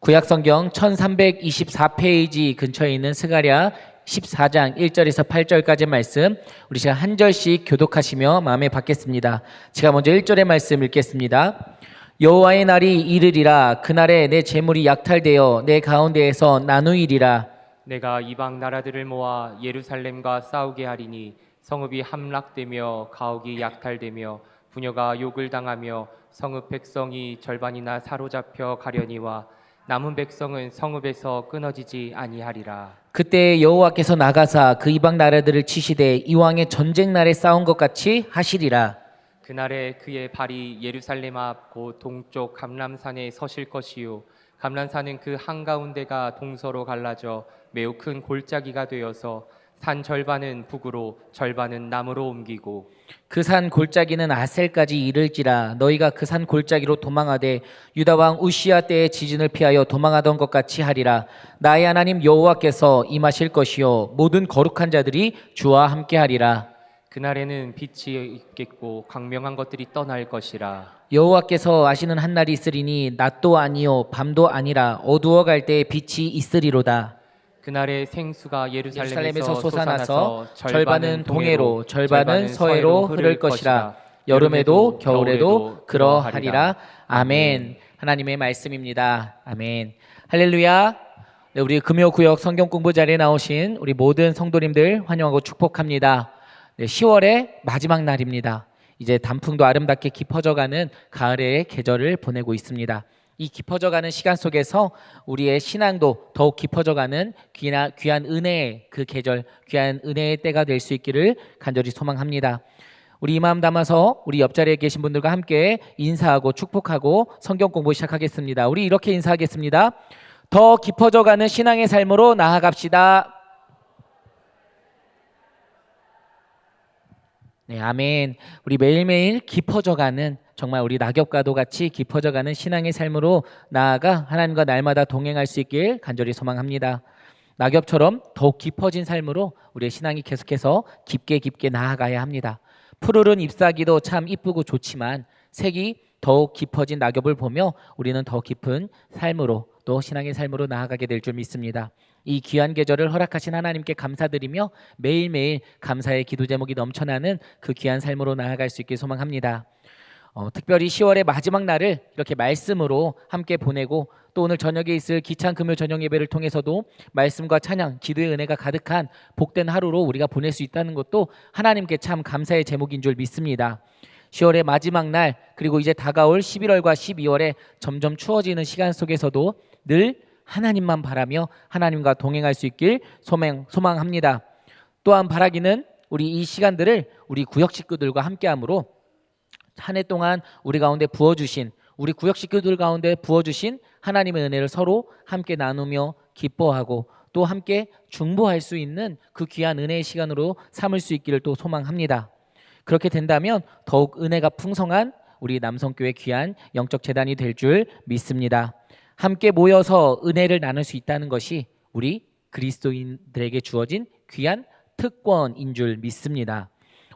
구약성경 1324페이지 근처에 있는 스가랴 14장 1절에서 8절까지 말씀 우리 제가 한 절씩 교독하시며 마음에 받겠습니다. 제가 먼저 1절의 말씀 읽겠습니다. 여호와의 날이 이르리라. 그날에 내 재물이 약탈되어 내 가운데에서 나누이리라. 내가 이방 나라들을 모아 예루살렘과 싸우게 하리니 성읍이 함락되며 가옥이 약탈되며 부녀가 욕을 당하며 성읍 백성이 절반이나 사로잡혀 가려니와 남은 백성은 성읍에서 끊어지지 아니하리라. 그때 여호와께서 나가사 그 이방 나라들을 치시되 이왕의 전쟁 날에 싸운 것 같이 하시리라. 그날에 그의 발이 예루살렘 앞 곧 동쪽 감람산에 서실 것이요 감람산은 그 한가운데가 동서로 갈라져 매우 큰 골짜기가 되어서 산 절반은 북으로 절반은 남으로 옮기고 그 산 골짜기는 아셀까지 이를지라. 너희가 그 산 골짜기로 도망하되 유다 왕 우시야 때의 지진을 피하여 도망하던 것 같이 하리라. 나의 하나님 여호와께서 임하실 것이요 모든 거룩한 자들이 주와 함께하리라. 그날에는 빛이 있겠고 광명한 것들이 떠날 것이라. 여호와께서 아시는 한 날이 있으리니 낮도 아니요 밤도 아니라 어두워 갈 때에 빛이 있으리로다. 그날에 생수가 예루살렘에서 예루살렘에서 솟아나서 솟아나서 절반은 동해로 절반은 서해로 흐를 것이라. 여름에도 겨울에도 그러하리라. 아멘. 하나님의 말씀입니다. 아멘. 할렐루야. 네, 우리 금요구역 성경 공부 자리에 나오신 우리 모든 성도님들 환영하고 축복합니다. 네, 10월의 마지막 날입니다. 이제 단풍도 아름답게 깊어져가는 가을의 계절을 보내고 있습니다. 이 깊어져가는 시간 속에서 우리의 신앙도 더욱 깊어져가는 귀한 은혜의 그 계절, 귀한 은혜의 때가 될 수 있기를 간절히 소망합니다. 우리 이 마음 담아서 우리 옆자리에 계신 분들과 함께 인사하고 축복하고 성경 공부 시작하겠습니다. 우리 이렇게 인사하겠습니다. 더 깊어져가는 신앙의 삶으로 나아갑시다. 네, 아멘. 우리 매일매일 깊어져가는 정말 우리 낙엽과도 같이 깊어져가는 신앙의 삶으로 나아가 하나님과 날마다 동행할 수 있길 간절히 소망합니다. 낙엽처럼 더욱 깊어진 삶으로 우리의 신앙이 계속해서 깊게 나아가야 합니다. 푸르른 잎사귀도 참 이쁘고 좋지만 색이 더욱 깊어진 낙엽을 보며 우리는 더 깊은 삶으로 또 신앙의 삶으로 나아가게 될 줄 믿습니다. 이 귀한 계절을 허락하신 하나님께 감사드리며 매일매일 감사의 기도 제목이 넘쳐나는 그 귀한 삶으로 나아갈 수 있길 소망합니다. 특별히 10월의 마지막 날을 이렇게 말씀으로 함께 보내고 또 오늘 저녁에 있을 기찬 금요 저녁 예배를 통해서도 말씀과 찬양, 기도의 은혜가 가득한 복된 하루로 우리가 보낼 수 있다는 것도 하나님께 참 감사의 제목인 줄 믿습니다. 10월의 마지막 날 그리고 이제 다가올 11월과 12월에 점점 추워지는 시간 속에서도 늘 하나님만 바라며 하나님과 동행할 수 있길 소망합니다. 또한 바라기는 우리 이 시간들을 우리 구역 식구들과 함께함으로 한 해 동안 우리 가운데 부어주신 우리 구역 식구들 가운데 부어주신 하나님의 은혜를 서로 함께 나누며 기뻐하고 또 함께 중보할 수 있는 그 귀한 은혜의 시간으로 삼을 수 있기를 또 소망합니다. 그렇게 된다면 더욱 은혜가 풍성한 우리 남성교회 귀한 영적 재단이 될 줄 믿습니다. 함께 모여서 은혜를 나눌 수 있다는 것이 우리 그리스도인들에게 주어진 귀한 특권인 줄 믿습니다.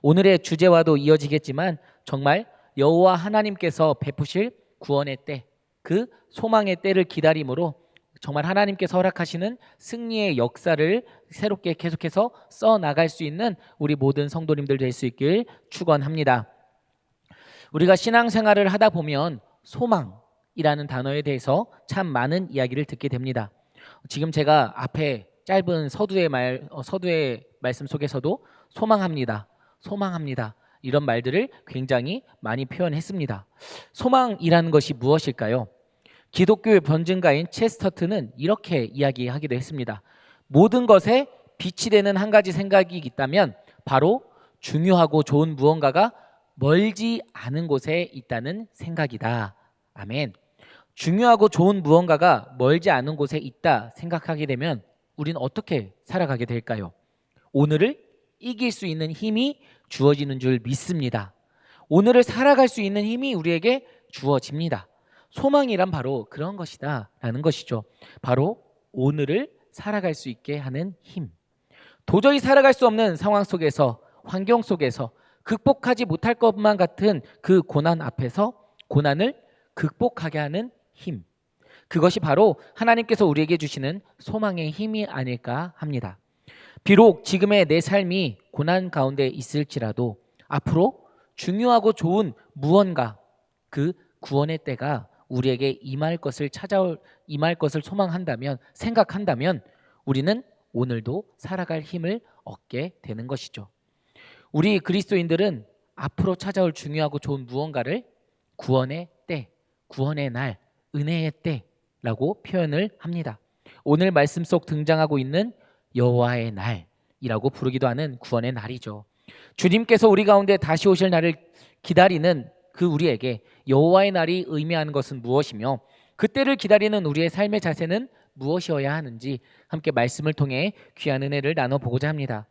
오늘의 주제와도 이어지겠지만 정말 여호와 하나님께서 베푸실 구원의 때, 그 소망의 때를 기다림으로 정말 하나님께서 허락하시는 승리의 역사를 새롭게 계속해서 써나갈 수 있는 우리 모든 성도님들 될 수 있길 축원합니다. 우리가 신앙생활을 하다 보면 소망이라는 단어에 대해서 참 많은 이야기를 듣게 됩니다. 지금 제가 앞에 짧은 서두의 말씀 속에서도 소망합니다. 이런 말들을 굉장히 많이 표현했습니다. 소망이라는 것이 무엇일까요? 기독교의 변증가인 체스터튼은 이렇게 이야기하기도 했습니다. 모든 것에 빛이 되는 한 가지 생각이 있다면 바로 중요하고 좋은 무언가가 멀지 않은 곳에 있다는 생각이다. 아멘. 중요하고 좋은 무언가가 멀지 않은 곳에 있다 생각하게 되면 우리는 어떻게 살아가게 될까요? 오늘을 이길 수 있는 힘이 주어지는 줄 믿습니다. 오늘을 살아갈 수 있는 힘이 우리에게 주어집니다. 소망이란 바로 그런 것이다 라는 것이죠. 바로 오늘을 살아갈 수 있게 하는 힘. 도저히 살아갈 수 없는 상황 속에서, 환경 속에서 극복하지 못할 것만 같은 그 고난 앞에서 고난을 극복하게 하는 힘. 그것이 바로 하나님께서 우리에게 주시는 소망의 힘이 아닐까 합니다. 비록 지금의 내 삶이 고난 가운데 있을지라도 앞으로 중요하고 좋은 무언가, 그 구원의 때가 우리에게 임할 것을 소망한다면, 생각한다면 우리는 오늘도 살아갈 힘을 얻게 되는 것이죠. 우리 그리스도인들은 앞으로 찾아올 중요하고 좋은 무언가를 구원의 때, 구원의 날, 은혜의 때라고 표현을 합니다. 오늘 말씀 속 등장하고 있는 여호와의 날이라고 부르기도 하는 구원의 날이죠. 주님께서 우리 가운데 다시 오실 날을 기다리는 그 우리에게 여호와의 날이 의미하는 것은 무엇이며, 그때를 기다리는 우리의 삶의 자세는 무엇이어야 하는지 함께 말씀을 통해 귀한 은혜를 나눠보고자 합니다.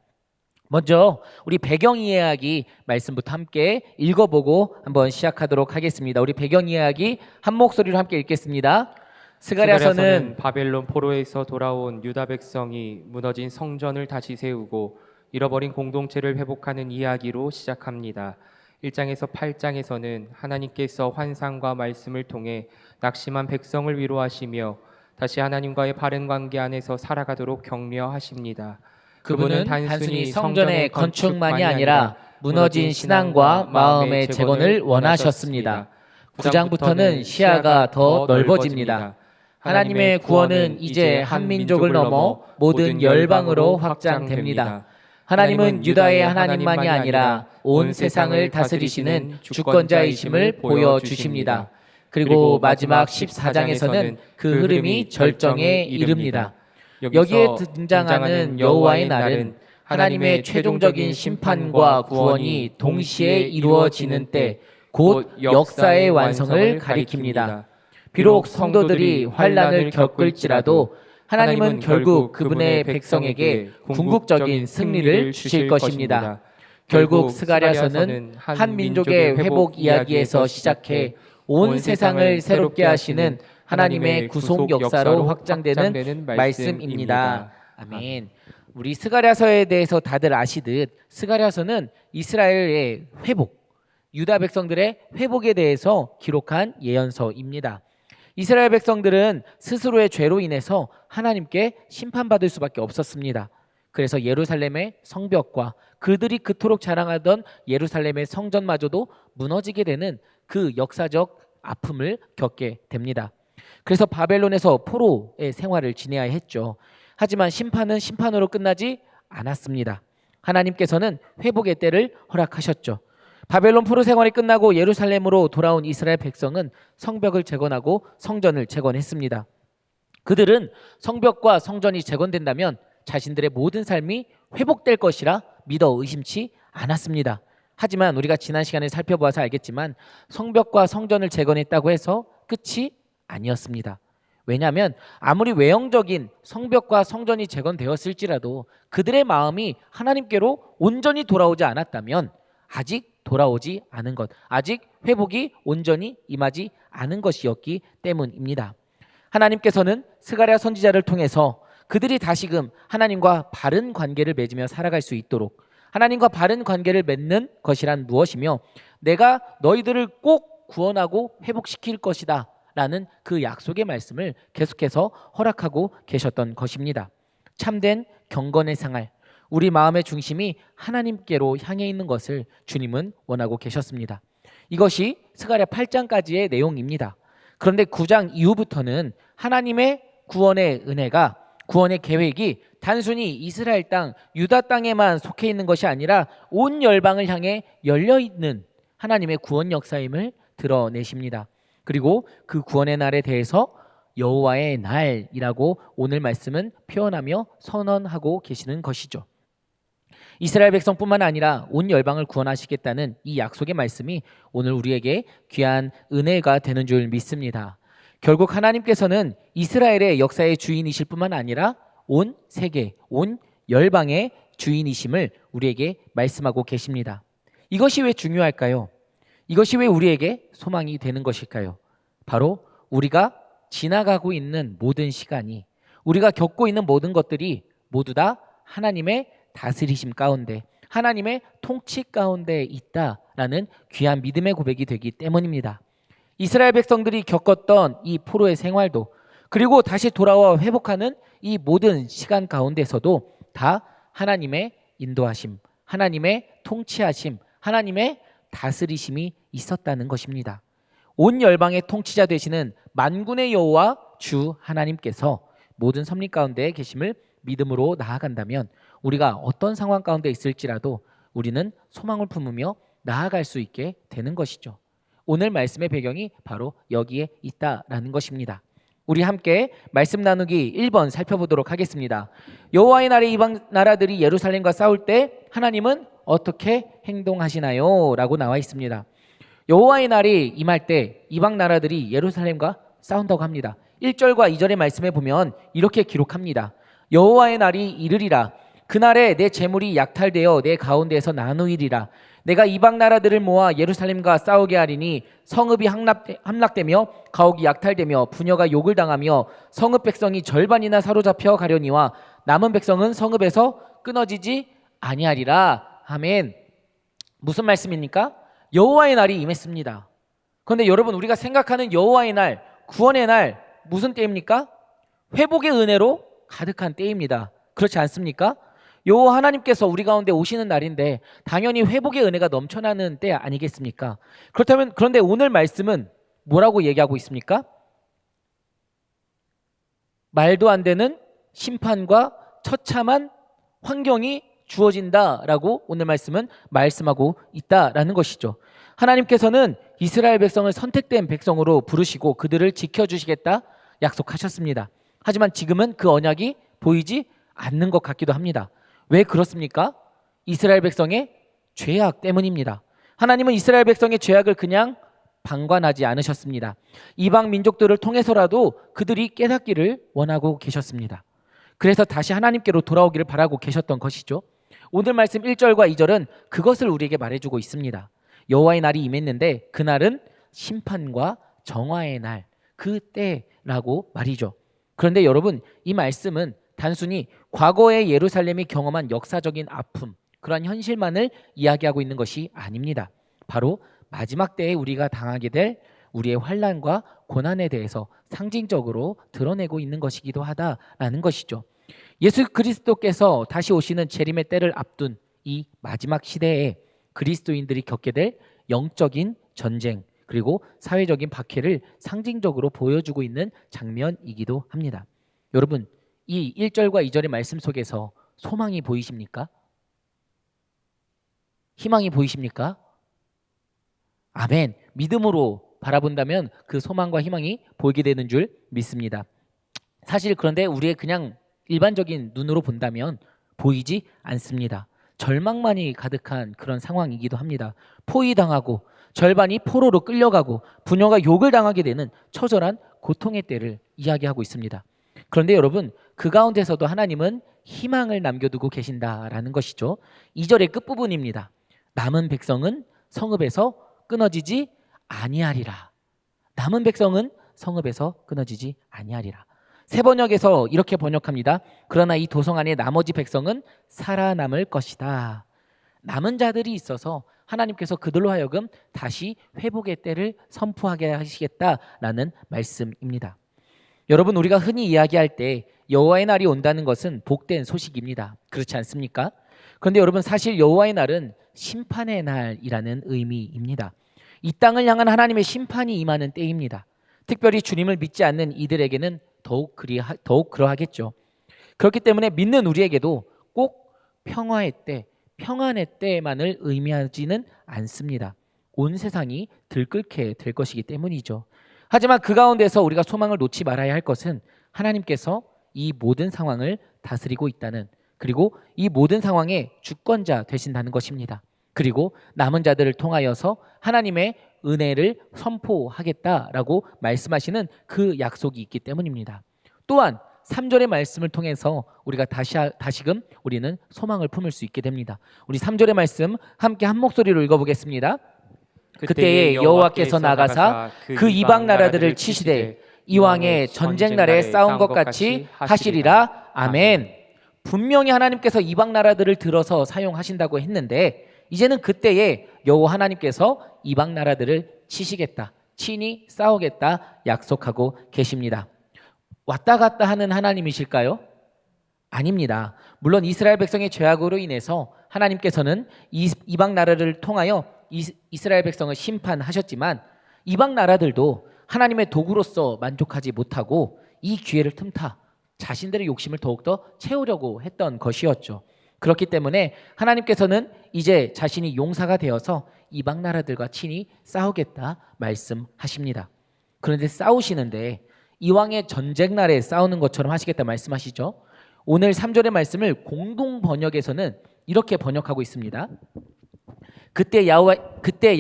먼저 우리 배경 이야기 말씀부터 함께 읽어보고 한번 시작하도록 하겠습니다. 우리 배경 이야기 한 목소리로 함께 읽겠습니다. 스가랴서는 바벨론 포로에서 돌아온 유다 백성이 무너진 성전을 다시 세우고 잃어버린 공동체를 회복하는 이야기로 시작합니다. 1장에서 8장에서는 하나님께서 환상과 말씀을 통해 낙심한 백성을 위로하시며 다시 하나님과의 바른 관계 안에서 살아가도록 격려하십니다. 그분은 단순히 성전의 건축만이 아니라 무너진 신앙과 마음의 재건을 원하셨습니다. 9장부터는 시야가 더 넓어집니다. 하나님의 구원은 이제 한 민족을 넘어 모든 열방으로 확장됩니다. 하나님은 유다의 하나님만이 아니라 온 세상을 다스리시는 주권자이심을 보여주십니다. 그리고 마지막 14장에서는 그 흐름이 절정에 이릅니다. 여기에 등장하는 여호와의 날은 하나님의 최종적인 심판과 구원이 동시에 이루어지는 때, 곧 역사의 완성을 가리킵니다. 비록 성도들이 환난을 겪을지라도 하나님은 결국 그분의 백성에게 궁극적인 승리를 주실 것입니다. 결국 스가랴서는 한 민족의 회복 이야기에서 시작해 온 세상을 새롭게 하시는 하나님의 구속 역사로 확장되는 말씀입니다. 아멘. 우리 스가랴서에 대해서 다들 아시듯 스가랴서는 이스라엘의 회복, 유다 백성들의 회복에 대해서 기록한 예언서입니다. 이스라엘 백성들은 스스로의 죄로 인해서 하나님께 심판받을 수밖에 없었습니다. 그래서 예루살렘의 성벽과 그들이 그토록 자랑하던 예루살렘의 성전마저도 무너지게 되는 그 역사적 아픔을 겪게 됩니다. 그래서 바벨론에서 포로의 생활을 지내야 했죠. 하지만 심판은 심판으로 끝나지 않았습니다. 하나님께서는 회복의 때를 허락하셨죠. 바벨론 포로 생활이 끝나고 예루살렘으로 돌아온 이스라엘 백성은 성벽을 재건하고 성전을 재건했습니다. 그들은 성벽과 성전이 재건된다면 자신들의 모든 삶이 회복될 것이라 믿어 의심치 않았습니다. 하지만 우리가 지난 시간에 살펴보아서 알겠지만 성벽과 성전을 재건했다고 해서 끝이 아니었습니다. 왜냐하면 아무리 외형적인 성벽과 성전이 재건되었을지라도 그들의 마음이 하나님께로 온전히 돌아오지 않았다면 아직 돌아오지 않은 것, 아직 회복이 온전히 임하지 않은 것이었기 때문입니다. 하나님께서는 스가랴 선지자를 통해서 그들이 다시금 하나님과 바른 관계를 맺으며 살아갈 수 있도록, 하나님과 바른 관계를 맺는 것이란 무엇이며 내가 너희들을 꼭 구원하고 회복시킬 것이다 라는 그 약속의 말씀을 계속해서 허락하고 계셨던 것입니다. 참된 경건의 생활, 우리 마음의 중심이 하나님께로 향해 있는 것을 주님은 원하고 계셨습니다. 이것이 스가랴 8장까지의 내용입니다. 그런데 9장 이후부터는 하나님의 구원의 은혜가, 구원의 계획이 단순히 이스라엘 땅, 유다 땅에만 속해 있는 것이 아니라 온 열방을 향해 열려있는 하나님의 구원 역사임을 드러내십니다. 그리고 그 구원의 날에 대해서 여호와의 날이라고 오늘 말씀은 표현하며 선언하고 계시는 것이죠. 이스라엘 백성뿐만 아니라 온 열방을 구원하시겠다는 이 약속의 말씀이 오늘 우리에게 귀한 은혜가 되는 줄 믿습니다. 결국 하나님께서는 이스라엘의 역사의 주인이실 뿐만 아니라 온 세계, 온 열방의 주인이심을 우리에게 말씀하고 계십니다. 이것이 왜 중요할까요? 이것이 왜 우리에게 소망이 되는 것일까요? 바로 우리가 지나가고 있는 모든 시간이, 우리가 겪고 있는 모든 것들이 모두 다 하나님의 다스리심 가운데, 하나님의 통치 가운데 있다라는 귀한 믿음의 고백이 되기 때문입니다. 이스라엘 백성들이 겪었던 이 포로의 생활도, 그리고 다시 돌아와 회복하는 이 모든 시간 가운데서도 다 하나님의 인도하심, 하나님의 통치하심, 하나님의 다스리심이 있었다는 것입니다. 온 열방의 통치자 되시는 만군의 여호와 주 하나님께서 모든 섭리 가운데 계심을 믿음으로 나아간다면 우리가 어떤 상황 가운데 있을지라도 우리는 소망을 품으며 나아갈 수 있게 되는 것이죠. 오늘 말씀의 배경이 바로 여기에 있다라는 것입니다. 우리 함께 말씀 나누기 1번 살펴보도록 하겠습니다. 여호와의 날에 이방 나라들이 예루살렘과 싸울 때 하나님은 어떻게 행동하시나요? 라고 나와 있습니다. 여호와의 날이 임할 때 이방 나라들이 예루살렘과 싸운다고 합니다. 1절과 2절의 말씀에 보면 이렇게 기록합니다. 여호와의 날이 이르리라. 그날에 내 재물이 약탈되어 내 가운데에서 나누이리라. 내가 이방 나라들을 모아 예루살렘과 싸우게 하리니 성읍이 함락되며 가옥이 약탈되며 부녀가 욕을 당하며 성읍 백성이 절반이나 사로잡혀 가려니와 남은 백성은 성읍에서 끊어지지 아니하리라. 아멘. 무슨 말씀입니까? 여호와의 날이 임했습니다. 그런데 여러분, 우리가 생각하는 여호와의 날, 구원의 날 무슨 때입니까? 회복의 은혜로 가득한 때입니다. 그렇지 않습니까? 여호와 하나님께서 우리 가운데 오시는 날인데 당연히 회복의 은혜가 넘쳐나는 때 아니겠습니까? 그렇다면 그런데 오늘 말씀은 뭐라고 얘기하고 있습니까? 말도 안 되는 심판과 처참한 환경이 주어진다라고 오늘 말씀은 말씀하고 있다라는 것이죠. 하나님께서는 이스라엘 백성을 선택된 백성으로 부르시고 그들을 지켜주시겠다 약속하셨습니다. 하지만 지금은 그 언약이 보이지 않는 것 같기도 합니다. 왜 그렇습니까? 이스라엘 백성의 죄악 때문입니다. 하나님은 이스라엘 백성의 죄악을 그냥 방관하지 않으셨습니다. 이방 민족들을 통해서라도 그들이 깨닫기를 원하고 계셨습니다. 그래서 다시 하나님께로 돌아오기를 바라고 계셨던 것이죠. 오늘 말씀 1절과 2절은 그것을 우리에게 말해주고 있습니다. 여호와의 날이 임했는데 그날은 심판과 정화의 날, 그때라고 말이죠. 그런데 여러분, 이 말씀은 단순히 과거의 예루살렘이 경험한 역사적인 아픔, 그러한 현실만을 이야기하고 있는 것이 아닙니다. 바로 마지막 때에 우리가 당하게 될 우리의 환난과 고난에 대해서 상징적으로 드러내고 있는 것이기도 하다라는 것이죠. 예수 그리스도께서 다시 오시는 재림의 때를 앞둔 이 마지막 시대에 그리스도인들이 겪게 될 영적인 전쟁 그리고 사회적인 박해를 상징적으로 보여주고 있는 장면이기도 합니다. 여러분, 이 1절과 2절의 말씀 속에서 소망이 보이십니까? 희망이 보이십니까? 아멘. 믿음으로 바라본다면 그 소망과 희망이 보이게 되는 줄 믿습니다. 사실 그런데 우리의 그냥 일반적인 눈으로 본다면 보이지 않습니다. 절망만이 가득한 그런 상황이기도 합니다. 포위당하고 절반이 포로로 끌려가고 부녀가 욕을 당하게 되는 처절한 고통의 때를 이야기하고 있습니다. 그런데 여러분, 그 가운데서도 하나님은 희망을 남겨두고 계신다라는 것이죠. 2절의 끝부분입니다. 남은 백성은 성읍에서 끊어지지 아니하리라. 남은 백성은 성읍에서 끊어지지 아니하리라. 새 번역에서 이렇게 번역합니다. 그러나 이 도성 안에 나머지 백성은 살아남을 것이다. 남은 자들이 있어서 하나님께서 그들로 하여금 다시 회복의 때를 선포하게 하시겠다라는 말씀입니다. 여러분, 우리가 흔히 이야기할 때 여호와의 날이 온다는 것은 복된 소식입니다. 그렇지 않습니까? 그런데 여러분, 사실 여호와의 날은 심판의 날이라는 의미입니다. 이 땅을 향한 하나님의 심판이 임하는 때입니다. 특별히 주님을 믿지 않는 이들에게는 더욱 그러하겠죠. 그렇기 때문에 믿는 우리에게도 꼭 평화의 때, 평안의 때만을 의미하지는 않습니다. 온 세상이 들끓게 될 것이기 때문이죠. 하지만 그 가운데서 우리가 소망을 놓지 말아야 할 것은 하나님께서 이 모든 상황을 다스리고 있다는, 그리고 이 모든 상황의 주권자 되신다는 것입니다. 그리고 남은 자들을 통하여서 하나님의 은혜를 선포하겠다라고 말씀하시는 그 약속이 있기 때문입니다. 또한 3절의 말씀을 통해서 우리가 다시금 우리는 소망을 품을 수 있게 됩니다. 우리 3절의 말씀 함께 한 목소리로 읽어보겠습니다. 그때에 여호와께서 나가사 그 이방 나라들을 치시되 이왕의 전쟁 날에 싸운 것 같이 하시리라. 아멘. 분명히 하나님께서 이방 나라들을 들어서 사용하신다고 했는데 이제는 그때에 여호와 하나님께서 이방 나라들을 치시겠다, 친히 싸우겠다 약속하고 계십니다. 왔다 갔다 하는 하나님이실까요? 아닙니다. 물론 이스라엘 백성의 죄악으로 인해서 하나님께서는 이방 나라를 통하여 이스라엘 백성을 심판하셨지만 이방 나라들도 하나님의 도구로서 만족하지 못하고 이 기회를 틈타 자신들의 욕심을 더욱더 채우려고 했던 것이었죠. 그렇기 때문에 하나님께서는 이제 자신이 용사가 되어서 이방 나라들과 친히 싸우겠다 말씀하십니다. 그런데 싸우시는데 이왕의 전쟁 날에 싸우는 것처럼 하시겠다 말씀하시죠. 오늘 3절의 말씀을 공동 번역에서는 이렇게 번역하고 있습니다. 그때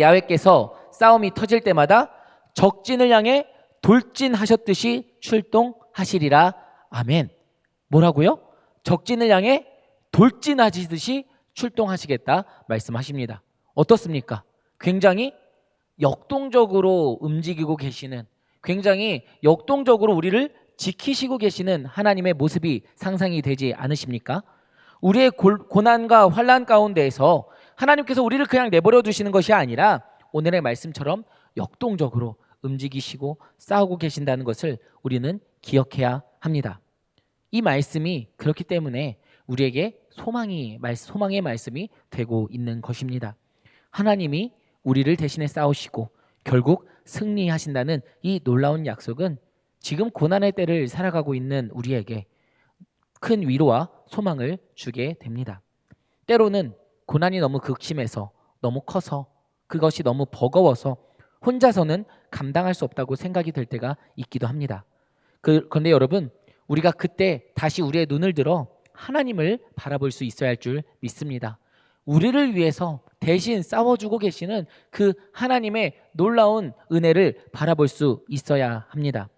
야훼께서 싸움이 터질 때마다 적진을 향해 돌진하셨듯이 출동하시리라. 아멘. 뭐라고요? 적진을 향해 돌진하시듯이 출동하시겠다 말씀하십니다. 어떻습니까? 굉장히 역동적으로 움직이고 계시는, 굉장히 역동적으로 우리를 지키시고 계시는 하나님의 모습이 상상이 되지 않으십니까? 우리의 고난과 환난 가운데에서 하나님께서 우리를 그냥 내버려 두시는 것이 아니라 오늘의 말씀처럼 역동적으로 움직이시고 싸우고 계신다는 것을 우리는 기억해야 합니다. 이 말씀이 그렇기 때문에 우리에게 소망의 말씀이 되고 있는 것입니다. 하나님이 우리를 대신해 싸우시고 결국 승리하신다는 이 놀라운 약속은 지금 고난의 때를 살아가고 있는 우리에게 큰 위로와 소망을 주게 됩니다. 때로는 고난이 너무 극심해서, 너무 커서, 그것이 너무 버거워서 혼자서는 감당할 수 없다고 생각이 될 때가 있기도 합니다. 그런데 여러분, 우리가 그때 다시 우리의 눈을 들어 하나님을 바라볼 수 있어야 할 줄 믿습니다. 우리를 위해서 대신 싸워주고 계시는 그 하나님의 놀라운 은혜를 바라볼 수 있어야 합니다.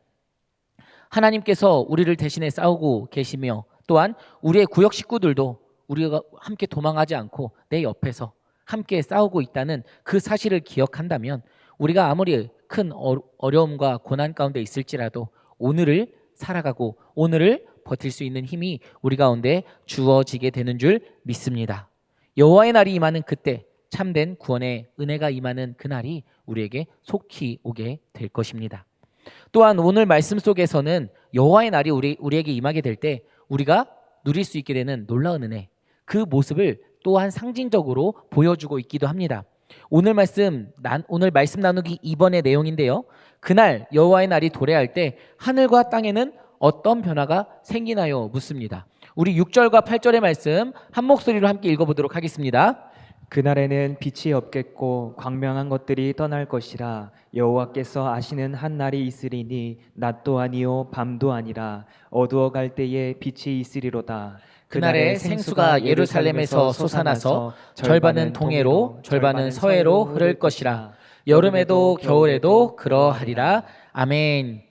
하나님께서 우리를 대신해 싸우고 계시며 또한 우리의 구역 식구들도 우리가 함께 도망하지 않고 내 옆에서 함께 싸우고 있다는 그 사실을 기억한다면 우리가 아무리 큰 어려움과 고난 가운데 있을지라도 오늘을 살아가고 오늘을 버틸 수 있는 힘이 우리 가운데 주어지게 되는 줄 믿습니다. 여호와의 날이 임하는 그때 참된 구원의 은혜가 임하는 그날이 우리에게 속히 오게 될 것입니다. 또한 오늘 말씀 속에서는 여호와의 날이 우리에게 임하게 될 때 우리가 누릴 수 있게 되는 놀라운 은혜, 그 모습을 또한 상징적으로 보여주고 있기도 합니다. 오늘 말씀 나누기 2번의 내용인데요. 그날 여호와의 날이 도래할 때 하늘과 땅에는 어떤 변화가 생기나요? 묻습니다. 우리 6절과 8절의 말씀 한 목소리로 함께 읽어보도록 하겠습니다. 그날에는 빛이 없겠고 광명한 것들이 떠날 것이라. 여호와께서 아시는 한 날이 있으리니 낮도 아니요 밤도 아니라 어두워 갈 때에 빛이 있으리로다. 그날에 생수가 예루살렘에서 솟아나서 절반은 동해로 절반은 서해로 흐를 것이라. 여름에도 겨울에도 그러하리라. 아멘.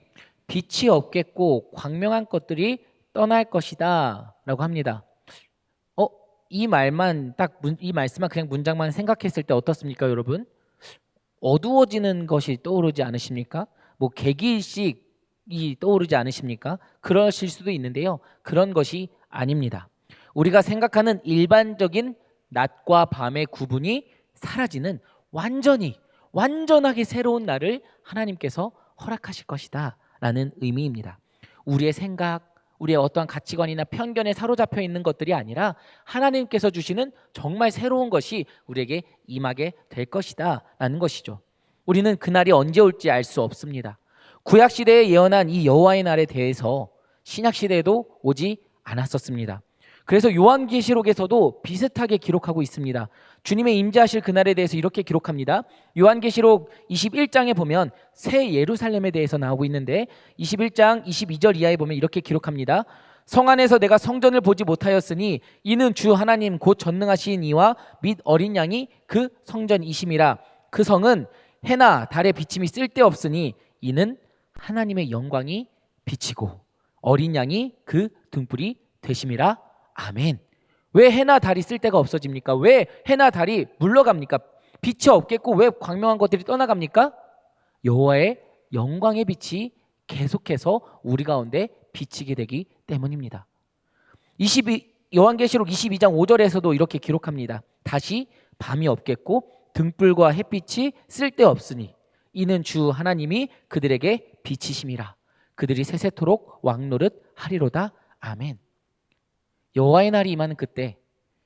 빛이 없겠고 광명한 것들이 떠날 것이다 라고 합니다. 이 말씀만 그냥 문장만 생각했을 때 어떻습니까, 여러분? 어두워지는 것이 떠오르지 않으십니까? 뭐 개기일식이 떠오르지 않으십니까? 그러실 수도 있는데요. 그런 것이 아닙니다. 우리가 생각하는 일반적인 낮과 밤의 구분이 사라지는 완전하게 새로운 날을 하나님께서 허락하실 것이다 라는 의미입니다. 우리의 생각, 우리의 어떠한 가치관이나 편견에 사로잡혀 있는 것들이 아니라 하나님께서 주시는 정말 새로운 것이 우리에게 임하게 될 것이다 라는 것이죠. 우리는 그날이 언제 올지 알 수 없습니다. 구약시대에 예언한 이 여호와의 날에 대해서 신약시대에도 오지 않았었습니다. 그래서 요한계시록에서도 비슷하게 기록하고 있습니다. 주님의 임재하실 그날에 대해서 이렇게 기록합니다. 요한계시록 21장에 보면 새 예루살렘에 대해서 나오고 있는데 21장 22절 이하에 보면 이렇게 기록합니다. 성 안에서 내가 성전을 보지 못하였으니 이는 주 하나님 곧 전능하신 이와 및 어린 양이 그 성전이심이라. 그 성은 해나 달의 비침이 쓸데없으니 이는 하나님의 영광이 비치고 어린 양이 그 등불이 되심이라. 아멘. 왜 해나 달이 쓸데가 없어집니까? 왜 해나 달이 물러갑니까? 빛이 없겠고 왜 광명한 것들이 떠나갑니까? 여호와의 영광의 빛이 계속해서 우리 가운데 비치게 되기 때문입니다. 요한계시록 22장 5절에서도 이렇게 기록합니다. 다시 밤이 없겠고 등불과 햇빛이 쓸데없으니 이는 주 하나님이 그들에게 비치심이라. 그들이 세세토록 왕노릇 하리로다. 아멘. 여호와의 날이 임하는 그때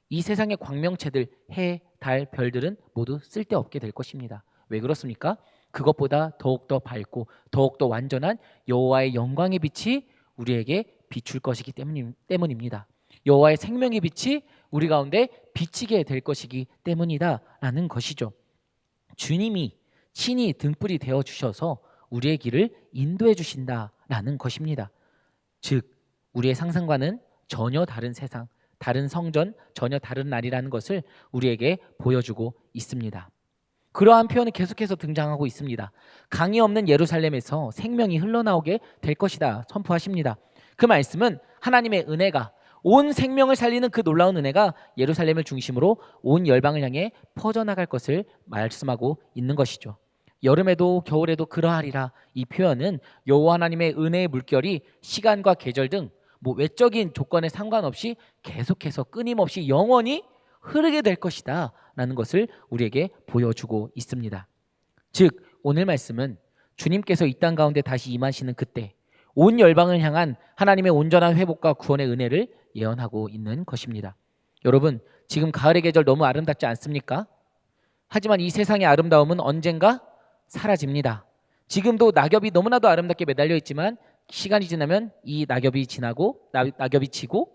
이 세상의 광명체들, 해, 달, 별들은 모두 쓸데없게 될 것입니다. 왜 그렇습니까? 그것보다 더욱더 밝고 더욱더 완전한 여호와의 영광의 빛이 우리에게 비출 것이기 때문입니다. 여호와의 생명의 빛이 우리 가운데 비치게 될 것이기 때문이다라는 것이죠. 주님이 친히 등불이 되어 주셔서 우리의 길을 인도해 주신다라는 것입니다. 즉 우리의 상상과는 전혀 다른 세상, 다른 성전, 전혀 다른 날이라는 것을 우리에게 보여주고 있습니다. 그러한 표현은 계속해서 등장하고 있습니다. 강이 없는 예루살렘에서 생명이 흘러나오게 될 것이다 선포하십니다. 그 말씀은 하나님의 은혜가, 온 생명을 살리는 그 놀라운 은혜가 예루살렘을 중심으로 온 열방을 향해 퍼져나갈 것을 말씀하고 있는 것이죠. 여름에도 겨울에도 그러하리라, 이 표현은 여호와 하나님의 은혜의 물결이 시간과 계절 등 외적인 조건에 상관없이 계속해서 끊임없이 영원히 흐르게 될 것이다 라는 것을 우리에게 보여주고 있습니다. 즉 오늘 말씀은 주님께서 이 땅 가운데 다시 임하시는 그때 온 열방을 향한 하나님의 온전한 회복과 구원의 은혜를 예언하고 있는 것입니다. 여러분, 지금 가을의 계절 너무 아름답지 않습니까? 하지만 이 세상의 아름다움은 언젠가 사라집니다. 지금도 낙엽이 너무나도 아름답게 매달려 있지만 시간이 지나면 이 낙엽이 지나고 낙엽이 지고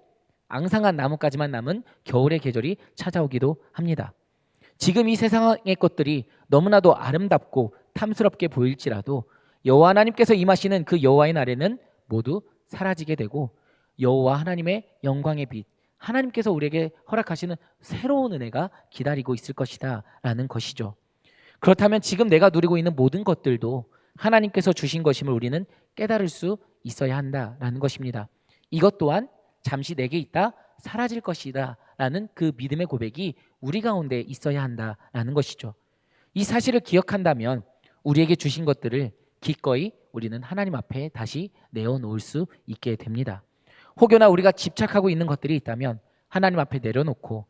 앙상한 나뭇가지만 남은 겨울의 계절이 찾아오기도 합니다. 지금 이 세상의 것들이 너무나도 아름답고 탐스럽게 보일지라도 여호와 하나님께서 임하시는 그 여호와의 날에는 모두 사라지게 되고 여호와 하나님의 영광의 빛, 하나님께서 우리에게 허락하시는 새로운 은혜가 기다리고 있을 것이다 라는 것이죠. 그렇다면 지금 내가 누리고 있는 모든 것들도 하나님께서 주신 것임을 우리는 깨달을 수 있어야 한다라는 것입니다. 이것 또한 잠시 내게 있다 사라질 것이다 라는 그 믿음의 고백이 우리 가운데 있어야 한다라는 것이죠. 이 사실을 기억한다면 우리에게 주신 것들을 기꺼이 우리는 하나님 앞에 다시 내어놓을 수 있게 됩니다. 혹여나 우리가 집착하고 있는 것들이 있다면 하나님 앞에 내려놓고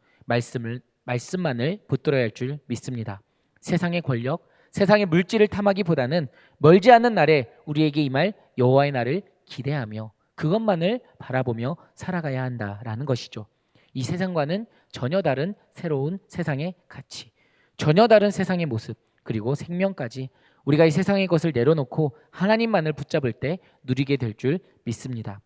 말씀만을 붙들어야 할 줄 믿습니다. 세상의 권력, 세상의 물질을 탐하기보다는 멀지 않는 날에 우리에게 임할 여호와의 날을 기대하며 그것만을 바라보며 살아가야 한다라는 것이죠. 이 세상과는 전혀 다른 새로운 세상의 가치, 전혀 다른 세상의 모습, 그리고 생명까지 우리가 이 세상의 것을 내려놓고 하나님만을 붙잡을 때 누리게 될 줄 믿습니다.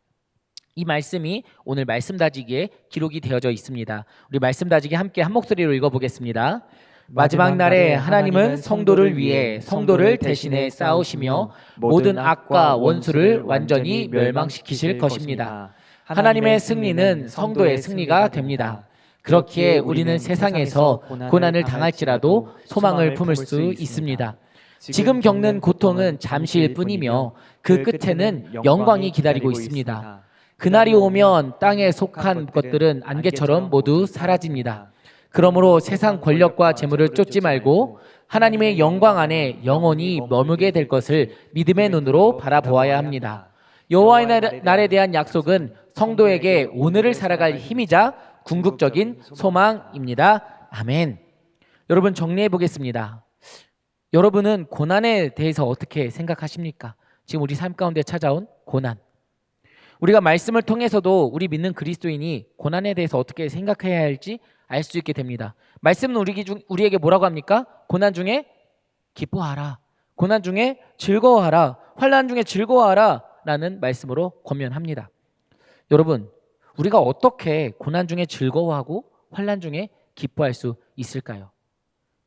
이 말씀이 오늘 말씀 다지기에 기록이 되어져 있습니다. 우리 말씀 다지기 함께 한 목소리로 읽어보겠습니다. 마지막 날에 하나님은 성도를 위해 성도를 대신해 싸우시며 모든 악과 원수를 완전히 멸망시키실 것입니다. 하나님의 승리는 성도의 승리가 됩니다. 그렇기에 우리는 세상에서 고난을 당할지라도 소망을 품을 수 있습니다. 지금 겪는 고통은 잠시일 뿐이며 그 끝에는 영광이 기다리고 있습니다. 그날이 오면 땅에 속한 것들은 안개처럼 모두 사라집니다. 그러므로 세상 권력과 재물을 쫓지 말고 하나님의 영광 안에 영원히 머물게 될 것을 믿음의 눈으로 바라보아야 합니다. 여호와의 날에 대한 약속은 성도에게 오늘을 살아갈 힘이자 궁극적인 소망입니다. 아멘. 여러분, 정리해 보겠습니다. 여러분은 고난에 대해서 어떻게 생각하십니까? 지금 우리 삶 가운데 찾아온 고난. 우리가 말씀을 통해서도 우리 믿는 그리스도인이 고난에 대해서 어떻게 생각해야 할지 알 수 있게 됩니다. 말씀은 우리에게 뭐라고 합니까? 고난 중에 기뻐하라. 고난 중에 즐거워하라. 환난 중에 즐거워하라 라는 말씀으로 권면합니다. 여러분, 우리가 어떻게 고난 중에 즐거워하고 환난 중에 기뻐할 수 있을까요?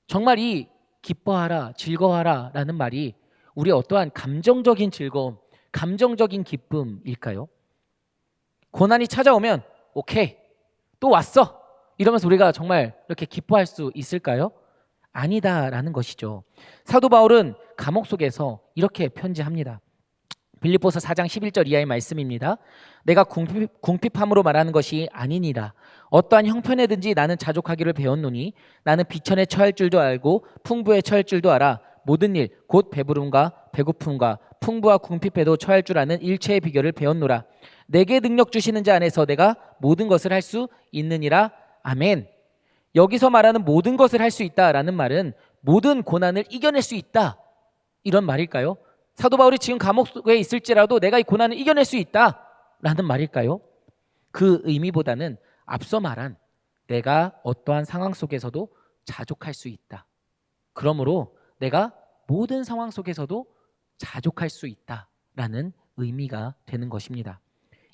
정말 이 기뻐하라, 즐거워하라 라는 말이 우리의 어떠한 감정적인 즐거움, 감정적인 기쁨일까요? 고난이 찾아오면 오케이, 또 왔어 이러면서 우리가 정말 이렇게 기뻐할 수 있을까요? 아니다라는 것이죠. 사도 바울은 감옥 속에서 이렇게 편지합니다. 빌립보서 4장 11절 이하의 말씀입니다. 내가 궁핍함으로 말하는 것이 아니니라. 어떠한 형편에든지 나는 자족하기를 배웠노니 나는 비천에 처할 줄도 알고 풍부에 처할 줄도 알아. 모든 일 곧 배부름과 배고픔과 풍부와 궁핍에도 처할 줄 아는 일체의 비결을 배웠노라. 내게 능력 주시는 자 안에서 내가 모든 것을 할 수 있느니라. 아멘. 여기서 말하는 모든 것을 할 수 있다라는 말은 모든 고난을 이겨낼 수 있다 이런 말일까요? 사도 바울이 지금 감옥 속에 있을지라도 내가 이 고난을 이겨낼 수 있다라는 말일까요? 그 의미보다는 앞서 말한 내가 어떠한 상황 속에서도 자족할 수 있다. 그러므로 내가 모든 상황 속에서도 자족할 수 있다라는 의미가 되는 것입니다.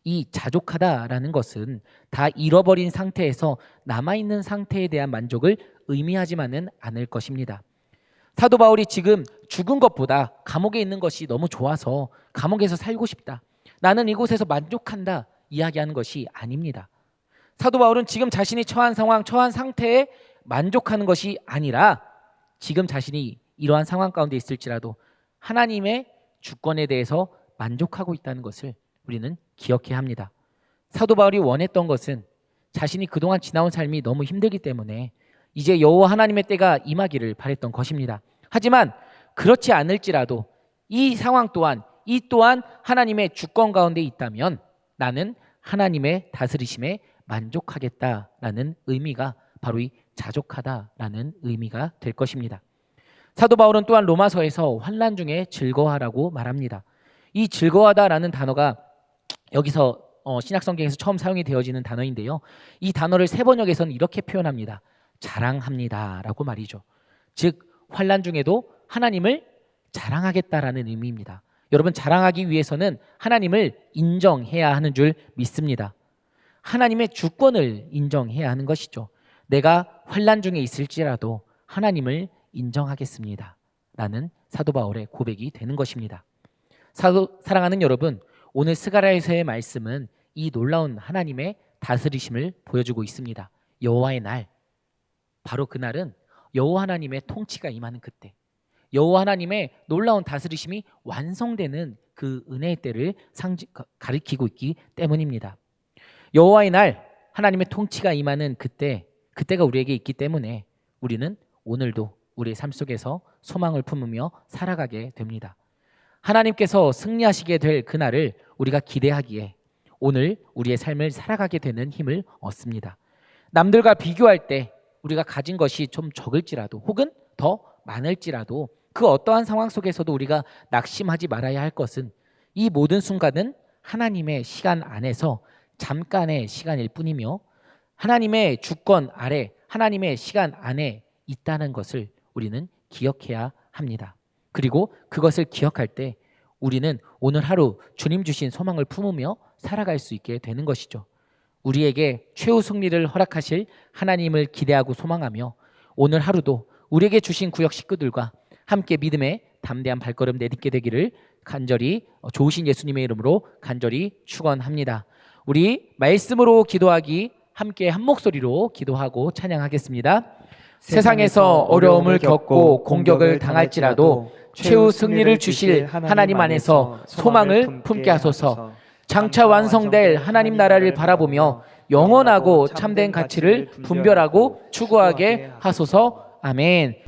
이 자족하다라는 것은 다 잃어버린 상태에서 남아있는 상태에 대한 만족을 의미하지만은 않을 것입니다. 사도 바울이 지금 죽은 것보다 감옥에 있는 것이 너무 좋아서 감옥에서 살고 싶다. 나는 이곳에서 만족한다. 이야기하는 것이 아닙니다. 사도 바울은 지금 자신이 처한 상황, 처한 상태에 만족하는 것이 아니라 지금 자신이 이러한 상황 가운데 있을지라도 하나님의 주권에 대해서 만족하고 있다는 것을 우리는 기억해야 합니다. 사도 바울이 원했던 것은 자신이 그동안 지나온 삶이 너무 힘들기 때문에 이제 여호와 하나님의 때가 임하기를 바랬던 것입니다. 하지만 그렇지 않을지라도 이 상황 또한 하나님의 주권 가운데 있다면 나는 하나님의 다스리심에 만족하겠다라는 의미가 바로 이 자족하다라는 의미가 될 것입니다. 사도 바울은 또한 로마서에서 환난 중에 즐거워하라고 말합니다. 이 즐거워하다라는 단어가 여기서 신약성경에서 처음 사용이 되어지는 단어인데요. 이 단어를 세번역에서는 이렇게 표현합니다. 자랑합니다라고 말이죠. 즉 환난 중에도 하나님을 자랑하겠다라는 의미입니다. 여러분, 자랑하기 위해서는 하나님을 인정해야 하는 줄 믿습니다. 하나님의 주권을 인정해야 하는 것이죠. 내가 환난 중에 있을지라도 하나님을 인정하겠습니다 라는 사도 바울의 고백이 되는 것입니다. 사랑하는 여러분, 오늘 스가랴에서의 말씀은 이 놀라운 하나님의 다스리심을 보여주고 있습니다. 여호와의 날, 바로 그날은 여호와 하나님의 통치가 임하는 그때, 여호와 하나님의 놀라운 다스리심이 완성되는 그 은혜의 때를 가리키고 있기 때문입니다. 여호와의 날, 하나님의 통치가 임하는 그때가 우리에게 있기 때문에 우리는 오늘도 우리의 삶 속에서 소망을 품으며 살아가게 됩니다. 하나님께서 승리하시게 될 그날을 우리가 기대하기에 오늘 우리의 삶을 살아가게 되는 힘을 얻습니다. 남들과 비교할 때 우리가 가진 것이 좀 적을지라도 혹은 더 많을지라도 그 어떠한 상황 속에서도 우리가 낙심하지 말아야 할 것은 이 모든 순간은 하나님의 시간 안에서 잠깐의 시간일 뿐이며 하나님의 주권 아래, 하나님의 시간 안에 있다는 것을 우리는 기억해야 합니다. 그리고 그것을 기억할 때 우리는 오늘 하루 주님 주신 소망을 품으며 살아갈 수 있게 되는 것이죠. 우리에게 최후 승리를 허락하실 하나님을 기대하고 소망하며 오늘 하루도 우리에게 주신 구역 식구들과 함께 믿음의 담대한 발걸음 내딛게 되기를 간절히 좋으신 예수님의 이름으로 간절히 축원합니다. 우리 말씀으로 기도하기 함께 한 목소리로 기도하고 찬양하겠습니다. 세상에서 어려움을 겪고 공격을 당할지라도 최후 승리를 주실 하나님 안에서 소망을 품게 하소서. 장차 완성될 하나님 나라를 바라보며 영원하고 참된 가치를 분별하고 추구하게 하소서. 아멘.